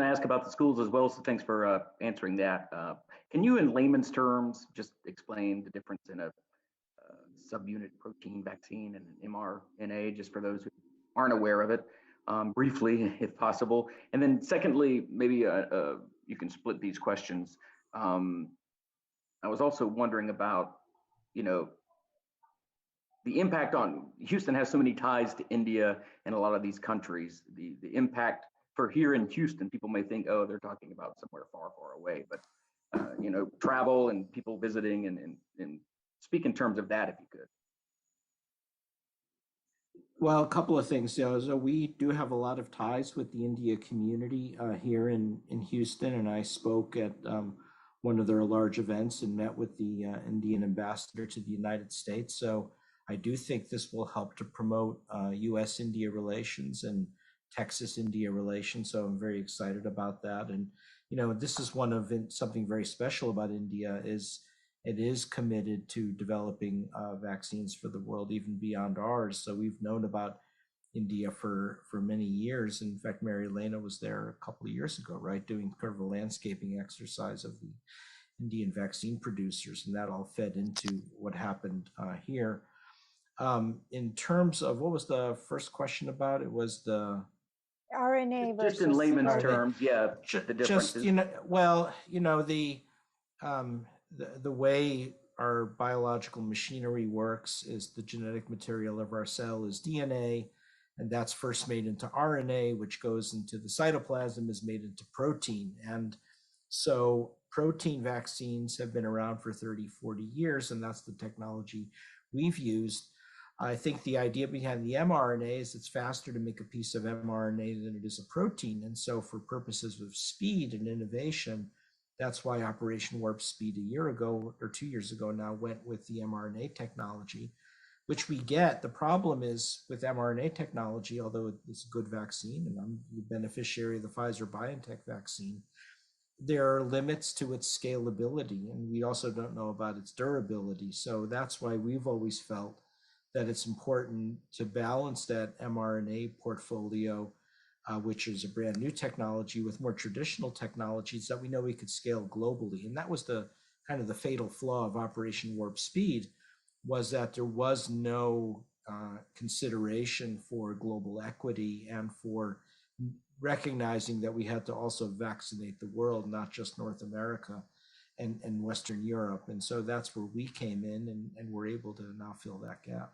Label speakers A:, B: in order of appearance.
A: ask about the schools as well, so thanks for answering that. Can you, in layman's terms, just explain the difference in a subunit protein vaccine and an mRNA, just for those who aren't aware of it, briefly, if possible? And then secondly, maybe you can split these questions. I was also wondering about, you know, the impact on Houston has so many ties to India and a lot of these countries. The impact for here in Houston, people may think, oh, they're talking about somewhere far, far away, but you know, travel and people visiting and speak in terms of that, if you could.
B: Well, a couple of things. So we do have a lot of ties with the India community here in Houston, and I spoke at one of their large events and met with the Indian ambassador to the United States. So I do think this will help to promote U.S.-India relations and Texas-India relations. So I'm very excited about that. And you know, this is one of something very special about India is it is committed to developing vaccines for the world, even beyond ours. So we've known about India for many years. In fact, Mary Elena was there a couple of years ago, right, doing kind of a landscaping exercise of the Indian vaccine producers, and that all fed into what happened here. In terms of what was the first question about? It was the
C: RNA versus
A: just in layman's
C: RNA.
A: terms, yeah, the difference.
B: Just, you know, well, you know, the way our biological machinery works is the genetic material of our cell is DNA, and that's first made into RNA, which goes into the cytoplasm, is made into protein. And so protein vaccines have been around for 30, 40 years, and that's the technology we've used. I think the idea behind the mRNA is it's faster to make a piece of mRNA than it is a protein. And so for purposes of speed and innovation, that's why Operation Warp Speed a year ago or 2 years ago now went with the mRNA technology, which we get. The problem is with mRNA technology, although it's a good vaccine, and I'm the beneficiary of the Pfizer-BioNTech vaccine, there are limits to its scalability, and we also don't know about its durability. So that's why we've always felt that it's important to balance that mRNA portfolio, which is a brand new technology, with more traditional technologies that we know we could scale globally. And that was the kind of the fatal flaw of Operation Warp Speed, was that there was no consideration for global equity and for recognizing that we had to also vaccinate the world, not just North America and Western Europe. And so that's where we came in and we're able to now fill that gap.